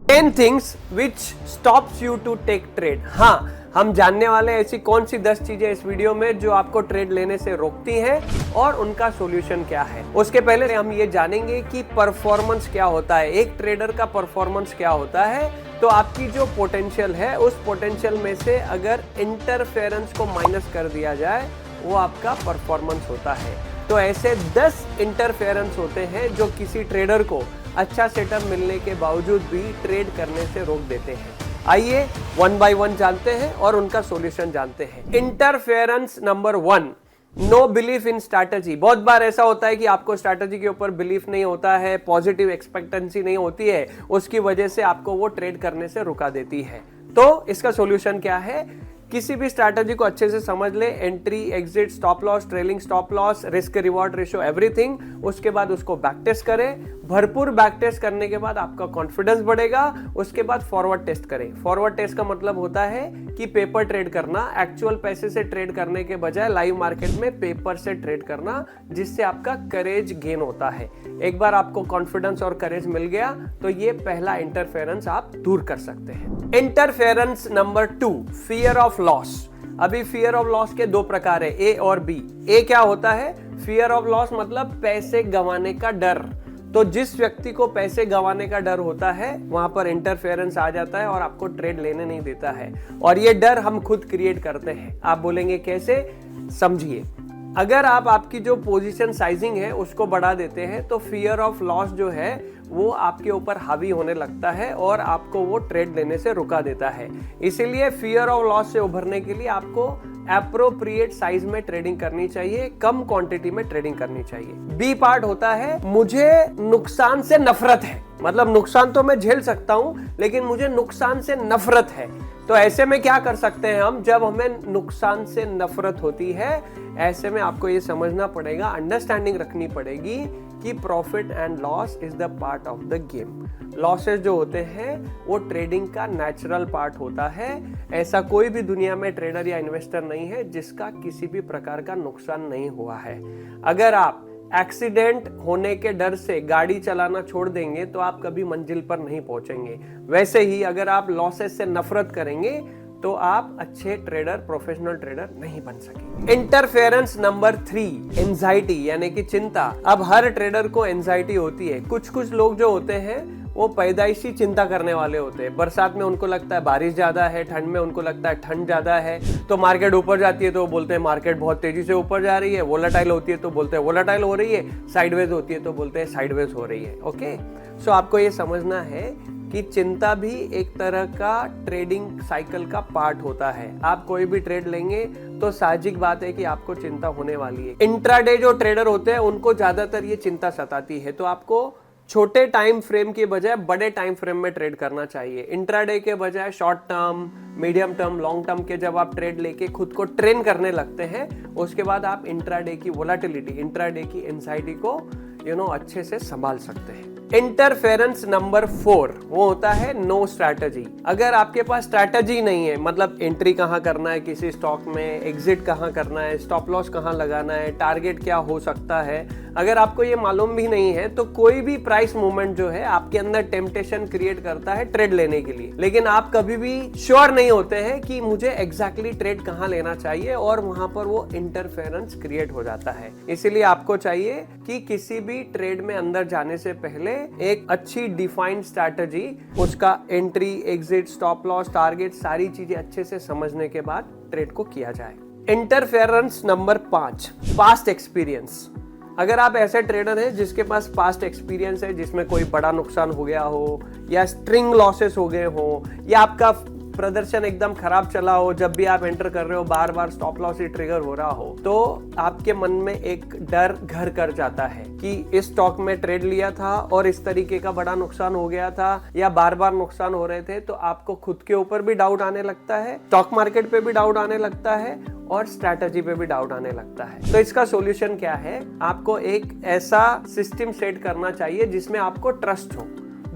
10 things which stops you to take trade। हाँ, हम जानने वाले हैं ऐसी कौन सी 10 चीजें इस वीडियो में जो आपको ट्रेड लेने से रोकती हैं और उनका सॉल्यूशन क्या है। उसके पहले हम ये जानेंगे कि परफॉर्मेंस क्या होता है, एक ट्रेडर का परफॉर्मेंस क्या होता है। तो आपकी जो पोटेंशियल है उस पोटेंशियल में से अगर इंटरफेरेंस को माइनस कर दिया जाए वो आपका परफॉर्मेंस होता है। तो ऐसे 10 इंटरफेरेंस होते हैं जो किसी ट्रेडर को अच्छा सेटअप मिलने के बावजूद भी ट्रेड करने से रोक देते हैं। आइए वन बाय वन जानते हैं और उनका सॉल्यूशन जानते हैं। Interference number 1, no belief in strategy. बहुत बार ऐसा होता है कि आपको स्ट्रैटेजी के ऊपर बिलीफ नहीं होता है, पॉजिटिव एक्सपेक्टेंसी नहीं होती है, उसकी वजह से आपको वो ट्रेड करने से रुका देती है। तो इसका सॉल्यूशन क्या है? किसी भी स्ट्रैटेजी को अच्छे से समझ ले, entry, exit, stop loss, trailing stop loss, risk reward ratio, everything. उसके बाद उसको बैक टेस्ट करें। भरपूर बैक टेस्ट करने के बाद आपका कॉन्फिडेंस बढ़ेगा। उसके बाद फॉरवर्ड टेस्ट करें। फॉरवर्ड टेस्ट का मतलब होता है कि पेपर ट्रेड करना, एक्चुअल पैसे से ट्रेड करने के बजाय लाइव मार्केट में पेपर से ट्रेड करना, जिससे आपका करेज गेन होता है। एक बार आपको कॉन्फिडेंस और करेज मिल गया तो ये पहला इंटरफेरेंस आप दूर कर सकते हैं। Interference number 2, fear of loss. अभी फियर ऑफ लॉस के 2 प्रकार है, ए और बी। ए क्या होता है? फियर ऑफ लॉस मतलब पैसे गंवाने का डर। तो जिस व्यक्ति को पैसे गंवाने का डर होता है वहां पर इंटरफेरेंस आ जाता है और आपको ट्रेड लेने नहीं देता है। और ये डर हम खुद क्रिएट करते हैं। आप बोलेंगे कैसे? समझिए। अगर आप आपकी जो पोजीशन साइजिंग है उसको बढ़ा देते हैं तो फियर ऑफ लॉस जो है वो आपके ऊपर हावी होने लगता है और आपको वो ट्रेड लेने से रुका देता है। इसीलिए फियर ऑफ लॉस से उभरने के लिए आपको एप्रोप्रिएट साइज में ट्रेडिंग करनी चाहिए, कम क्वांटिटी में ट्रेडिंग करनी चाहिए। बी पार्ट होता है, मुझे नुकसान से नफरत है। मतलब नुकसान तो मैं झेल सकता हूं लेकिन मुझे नुकसान से नफरत है। तो ऐसे में क्या कर सकते हैं हम? जब हमें नुकसान से नफरत होती है ऐसे में आपको ये समझना पड़ेगा, अंडरस्टैंडिंग रखनी पड़ेगी कि profit and loss is the part of the game. Losses जो होते हैं वो ट्रेडिंग का नेचुरल पार्ट होता है। ऐसा कोई भी दुनिया में ट्रेडर या इन्वेस्टर नहीं है जिसका किसी भी प्रकार का नुकसान नहीं हुआ है। अगर आप एक्सीडेंट होने के डर से गाड़ी चलाना छोड़ देंगे तो आप कभी मंजिल पर नहीं पहुंचेंगे। वैसे ही अगर आप लॉसेस से नफरत करेंगे तो आप अच्छे ट्रेडर, प्रोफेशनल ट्रेडर नहीं बन सकेंगे। इंटरफेरेंस नंबर 3, एंजाइटी यानी कि चिंता। अब हर ट्रेडर को एंजाइटी होती है। कुछ लोग जो होते हैं वो पैदाइशी चिंता करने वाले होते हैं। बरसात में उनको लगता है बारिश ज्यादा है, ठंड में उनको लगता है ठंड ज्यादा है। तो मार्केट ऊपर जाती है तो बोलते हैं मार्केट बहुत तेजी से ऊपर जा रही है। वोलेटाइल होती है तो बोलते हैं वोलेटाइल हो रही है। साइडवेज होती है तो बोलते हैं साइडवेज हो रही है। ओके, सो आपको ये समझना है कि चिंता भी एक तरह का ट्रेडिंग साइकिल का पार्ट होता है। आप कोई भी ट्रेड लेंगे तो साहजिक बात है कि आपको चिंता होने वाली है। इंट्राडे जो ट्रेडर होते हैं उनको ज्यादातर ये चिंता सताती है। तो आपको छोटे टाइम फ्रेम के बजाय बड़े टाइम फ्रेम में ट्रेड करना चाहिए। इंट्राडे के बजाय short term, medium term, long term के जब आप ट्रेड लेके खुद को ट्रेन करने लगते हैं उसके बाद आप इंट्राडे की वोलेटिलिटी, इंट्राडे की एंजाइटी को अच्छे से संभाल सकते हैं। इंटरफेरेंस नंबर 4 वो होता है नो स्ट्रैटेजी। अगर आपके पास स्ट्रैटेजी नहीं है, मतलब एंट्री कहां करना है किसी स्टॉक में, एग्जिट कहां करना है, स्टॉप लॉस कहां लगाना है, टारगेट क्या हो सकता है, अगर आपको ये मालूम भी नहीं है तो कोई भी प्राइस मूवमेंट जो है आपके अंदर टेम्पटेशन क्रिएट करता है ट्रेड लेने के लिए। लेकिन आप कभी भी श्योर नहीं होते हैं कि मुझे एग्जैक्टली ट्रेड कहां लेना चाहिए और वहां पर वो इंटरफेरेंस क्रिएट हो जाता है। इसीलिए आपको चाहिए कि किसी भी ट्रेड में अंदर जाने से पहले एक अच्छी डिफाइंड स्ट्रैटेजी, उसका entry, exit, stop loss, target, सारी चीजें अच्छे से समझने के बाद ट्रेड को किया जाए। Interference number 5, past experience. अगर आप ऐसे ट्रेडर हैं जिसके पास पास्ट एक्सपीरियंस है, जिसमें कोई बड़ा नुकसान हो गया हो या स्ट्रिंग लॉसेस हो गए हो या आपका प्रदर्शन एकदम खराब चला हो, जब भी आप एंटर कर रहे हो बार बार स्टॉप लॉस ही ट्रिगर हो रहा हो, तो आपके मन में एक डर घर कर जाता है कि इस स्टॉक में ट्रेड लिया था और इस तरीके का बड़ा नुकसान हो गया था या बार बार नुकसान हो रहे थे। तो आपको खुद के ऊपर भी डाउट आने लगता है, स्टॉक मार्केट पे भी डाउट आने लगता है और स्ट्रैटेजी पे भी डाउट आने लगता है। तो इसका सॉल्यूशन क्या है? आपको एक ऐसा सिस्टम सेट करना चाहिए जिसमें आपको ट्रस्ट हो।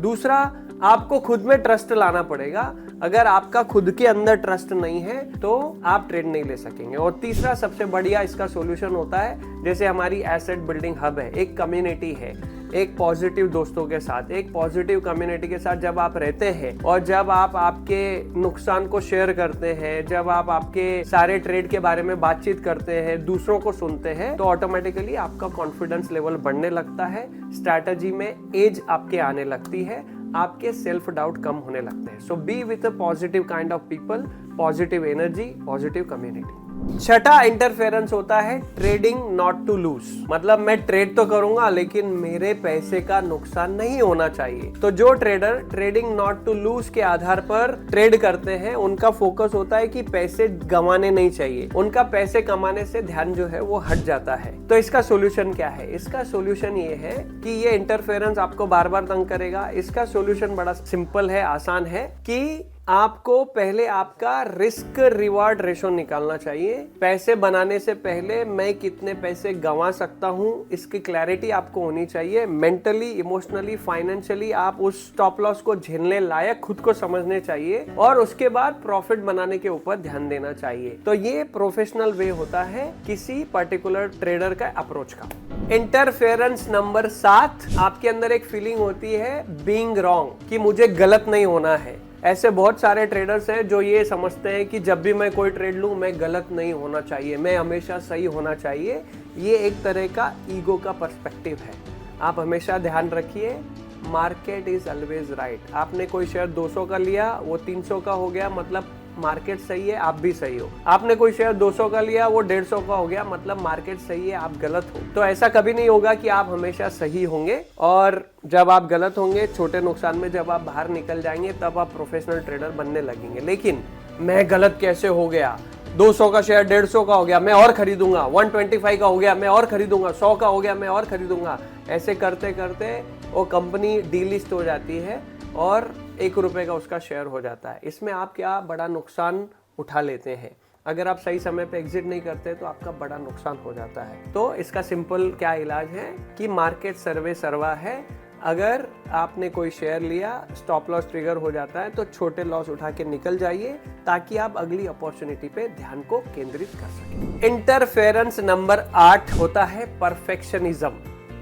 दूसरा, आपको खुद में ट्रस्ट लाना पड़ेगा। अगर आपका खुद के अंदर ट्रस्ट नहीं है तो आप ट्रेड नहीं ले सकेंगे। और तीसरा सबसे बढ़िया इसका सॉल्यूशन होता है, जैसे हमारी एसेट बिल्डिंग हब है, एक कम्युनिटी है। एक पॉजिटिव दोस्तों के साथ, एक पॉजिटिव कम्युनिटी के साथ जब आप रहते हैं और जब आप आपके नुकसान को शेयर करते हैं, जब आप आपके सारे ट्रेड के बारे में बातचीत करते हैं, दूसरों को सुनते हैं, तो ऑटोमेटिकली आपका कॉन्फिडेंस लेवल बढ़ने लगता है, स्ट्रैटेजी में एज आपके आने लगती है, आपके सेल्फ डाउट कम होने लगते हैं। So be with a positive kind of people, positive energy, positive community. छठा इंटरफेरेंस होता है ट्रेडिंग नॉट टू लूज। मतलब मैं ट्रेड तो करूंगा लेकिन मेरे पैसे का नुकसान नहीं होना चाहिए। तो जो trader trading not to lose के आधार पर ट्रेड करते हैं, उनका फोकस होता है कि पैसे गंवाने नहीं चाहिए, उनका पैसे कमाने से ध्यान जो है वो हट जाता है। तो इसका सोल्यूशन क्या है? इसका सोल्यूशन ये है कि ये इंटरफेरेंस आपको बार बार तंग करेगा। इसका सोल्यूशन बड़ा सिंपल है, आसान है कि आपको पहले आपका रिस्क रिवार्ड रेशो निकालना चाहिए। पैसे बनाने से पहले मैं कितने पैसे गंवा सकता हूं, इसकी क्लैरिटी आपको होनी चाहिए। मेंटली, इमोशनली, फाइनेंशियली आप उस स्टॉप लॉस को झेलने लायक खुद को समझने चाहिए और उसके बाद प्रॉफिट बनाने के ऊपर ध्यान देना चाहिए। तो ये प्रोफेशनल वे होता है किसी पर्टिकुलर ट्रेडर का अप्रोच का। इंटरफेरेंस नंबर 7, आपके अंदर एक फीलिंग होती है बीइंग रॉन्ग, कि मुझे गलत नहीं होना है। ऐसे बहुत सारे ट्रेडर्स हैं जो ये समझते हैं कि जब भी मैं कोई ट्रेड लूं मैं गलत नहीं होना चाहिए, मैं हमेशा सही होना चाहिए। ये एक तरह का ईगो का पर्सपेक्टिव है। आप हमेशा ध्यान रखिए, मार्केट इज ऑलवेज राइट। आपने कोई शेयर 200 का लिया, वो 300 का हो गया, मतलब मार्केट सही है, आप भी सही हो। आपने कोई शेयर 200 का लिया, वो 150 का हो गया, मतलब मार्केट सही है, आप गलत हो। तो ऐसा कभी नहीं होगा कि आप हमेशा सही होंगे, और जब आप गलत होंगे, छोटे नुकसान में जब आप बाहर निकल जाएंगे, तब आप प्रोफेशनल ट्रेडर बनने लगेंगे। लेकिन मैं गलत कैसे हो गया, 200 का शेयर 150 का हो गया, मैं और खरीदूंगा, 125 का हो गया, मैं और खरीदूंगा, 100 का हो गया, मैं और खरीदूंगा, ऐसे करते करते वो कंपनी डीलिस्ट हो जाती है और 1 रुपए का उसका शेयर हो जाता है। इसमें आप क्या बड़ा नुकसान उठा लेते हैं। अगर आप सही समय पे एग्जिट नहीं करते तो आपका बड़ा नुकसान हो जाता है। तो इसका सिंपल क्या इलाज है कि मार्केट सर्वे सर्वा है। अगर आपने कोई शेयर लिया, स्टॉप लॉस ट्रिगर हो जाता है, तो छोटे लॉस उठा के निकल जाइए ताकि आप अगली अपॉर्चुनिटी पे ध्यान को केंद्रित कर सकें। इंटरफेरेंस नंबर 8 होता है परफेक्शनिज्म।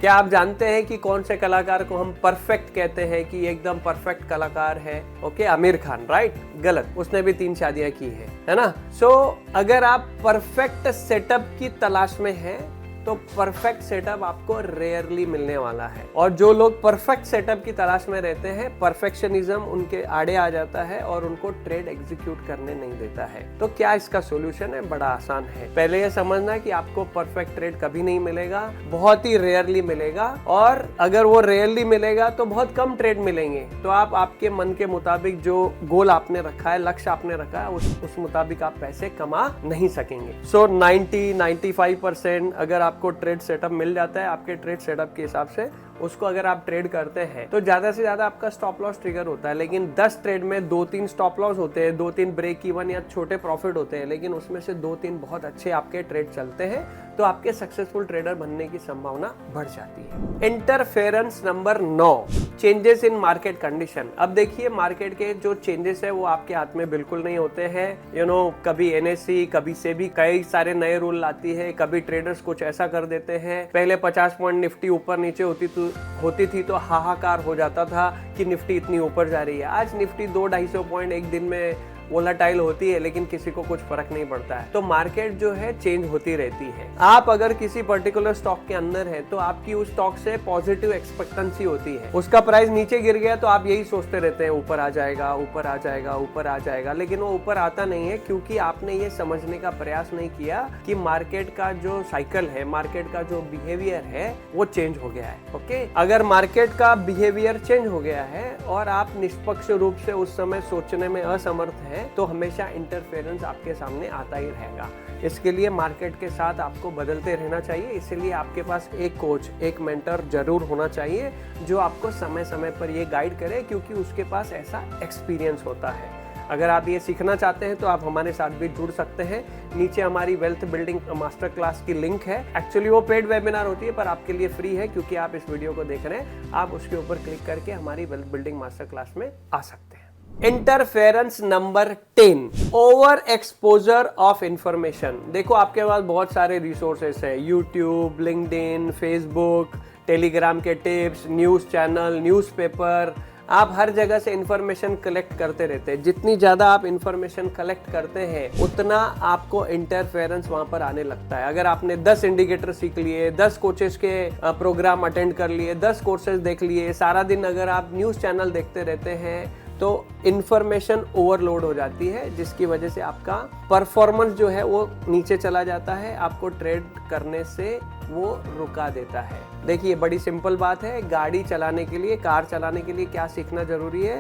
क्या आप जानते हैं कि कौन से कलाकार को हम परफेक्ट कहते हैं, कि एकदम परफेक्ट कलाकार है? Okay, Aamir Khan, right? गलत, उसने भी 3 शादियां की है ना? सो अगर आप परफेक्ट सेटअप की तलाश में हैं तो परफेक्ट सेटअप आपको रेयरली मिलने वाला है। और जो लोग परफेक्ट सेटअप की तलाश में रहते हैं, परफेक्शनिज्म उनके आड़े आ जाता है और उनको ट्रेड एग्जीक्यूट करने नहीं देता है। तो क्या इसका सॉल्यूशन है? बड़ा आसान है। पहले ये समझना कि आपको परफेक्ट ट्रेड कभी नहीं मिलेगा, बहुत ही रेयरली मिलेगा, और अगर वो रेयरली मिलेगा तो बहुत कम ट्रेड मिलेंगे। तो आप आपके मन के मुताबिक जो गोल आपने रखा है, लक्ष्य आपने रखा है, उस मुताबिक आप पैसे कमा नहीं सकेंगे। सो 90-95% अगर आपको ट्रेड सेटअप मिल जाता है, आपके ट्रेड सेटअप के हिसाब से उसको अगर आप ट्रेड करते हैं, तो ज्यादा से ज्यादा आपका स्टॉप लॉस ट्रिगर होता है। लेकिन 10 ट्रेड में 2-3 स्टॉप लॉस होते हैं, 2-3 ब्रेक इवन या छोटे प्रॉफिट होते हैं, लेकिन उसमें से 2-3 बहुत अच्छे आपके ट्रेड चलते हैं, तो आपके सक्सेसफुल ट्रेडर बनने की संभावना बढ़ जाती है। Interference number 9, changes in market condition. अब देखिए, मार्केट के जो चेंजेस है वो आपके हाथ में बिल्कुल नहीं होते हैं। कभी NSE, कभी सेबी कई सारे नए रूल लाती है, कभी ट्रेडर्स कुछ ऐसा कर देते हैं। पहले 50 पॉइंट निफ्टी ऊपर नीचे होती थी तो हाहाकार हो जाता था कि निफ्टी इतनी ऊपर जा रही है। आज निफ्टी 200-250 पॉइंट एक दिन में वोलाटाइल होती है, लेकिन किसी को कुछ फर्क नहीं पड़ता है। तो मार्केट जो है चेंज होती रहती है। आप अगर किसी पर्टिकुलर स्टॉक के अंदर है तो आपकी उस स्टॉक से पॉजिटिव एक्सपेक्टेंसी होती है। उसका प्राइस नीचे गिर गया तो आप यही सोचते रहते हैं ऊपर आ जाएगा, ऊपर आ जाएगा, ऊपर आ जाएगा, लेकिन वो ऊपर आता नहीं है, क्योंकि आपने ये समझने का प्रयास नहीं किया कि मार्केट का जो साइकिल है, मार्केट का जो बिहेवियर है वो चेंज हो गया है। ओके, अगर मार्केट का बिहेवियर चेंज हो गया है और आप निष्पक्ष रूप से उस समय सोचने में असमर्थ है, तो हमेशा इंटरफेरेंस आपके सामने आता ही रहेगा। इसके लिए मार्केट के साथ आपको बदलते रहना चाहिए। इसलिए आपके पास एक कोच, एक मेंटर जरूर होना चाहिए जो आपको समय समय पर ये गाइड करे, क्योंकि उसके पास ऐसा एक्सपीरियंस होता है। अगर आप ये सीखना चाहते हैं तो आप हमारे साथ भी जुड़ सकते हैं। नीचे हमारी वेल्थ बिल्डिंग मास्टर क्लास की लिंक है। एक्चुअली वो पेड वेबिनार होती है, पर आपके लिए फ्री है, क्योंकि आप इस वीडियो को देख रहे हैं। आप उसके ऊपर क्लिक करके हमारी वेल्थ बिल्डिंग मास्टर क्लास में आ सकते हैं। Interference number 10, over exposure of information. देखो, आपके पास बहुत सारे रिसोर्सेस है, यूट्यूब, लिंक्डइन, फेसबुक, टेलीग्राम के टिप्स, न्यूज़ चैनल, न्यूज़पेपर, आप हर जगह से इंफॉर्मेशन कलेक्ट करते रहते हैं। जितनी ज़्यादा आप इंफॉर्मेशन कलेक्ट करते हैं उतना आपको इंटरफेरेंस वहाँ पर आने लगता है। अगर आपने 10 इंडिकेटर सीख लिए, 10 कोचेस के प्रोग्राम अटेंड कर लिए, 10 कोर्सेज देख लिए, सारा दिन अगर आप न्यूज़ चैनल देखते रहते हैं तो इंफॉर्मेशन ओवरलोड हो जाती है, जिसकी वजह से आपका परफॉर्मेंस जो है वो नीचे चला जाता है, आपको ट्रेड करने से वो रुका देता है। देखिए बड़ी सिंपल बात है, गाड़ी चलाने के लिए, कार चलाने के लिए क्या सीखना जरूरी है?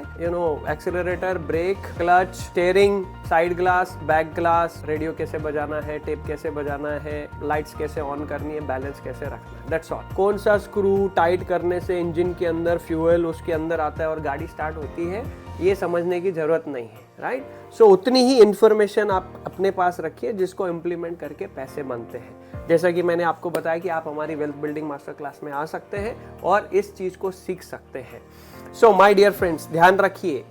Accelerator, brake, clutch, steering, side glass, back glass, radio कैसे बजाना है, टेप कैसे बजाना है, लाइट्स कैसे ऑन करनी है, बैलेंस कैसे रखना है, दैट्स ऑल। कौन सा स्क्रू टाइट करने से इंजन के अंदर फ्यूल उसके अंदर आता है और गाड़ी स्टार्ट होती है, ये समझने की जरूरत नहीं है, राइट? सो उतनी ही इंफॉर्मेशन आप अपने पास रखिए जिसको इम्प्लीमेंट करके पैसे बनते हैं। जैसा कि मैंने आपको बताया कि आप हमारी वेल्थ बिल्डिंग मास्टर क्लास में आ सकते हैं और इस चीज को सीख सकते हैं। सो माय डियर फ्रेंड्स, ध्यान रखिए,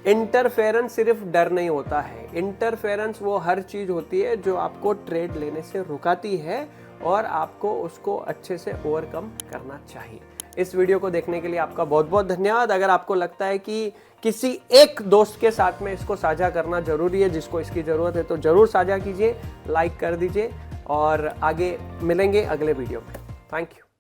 इंटरफेरेंस सिर्फ डर नहीं होता है। इंटरफेरेंस वो हर चीज होती है जो आपको ट्रेड लेने से रुकाती है और आपको उसको अच्छे से ओवरकम करना चाहिए। इस वीडियो को देखने के लिए आपका बहुत बहुत धन्यवाद। अगर आपको लगता है कि किसी एक दोस्त के साथ में इसको साझा करना जरूरी है, जिसको इसकी जरूरत है, तो जरूर साझा कीजिए, लाइक कर दीजिए और आगे मिलेंगे अगले वीडियो में। Thank you.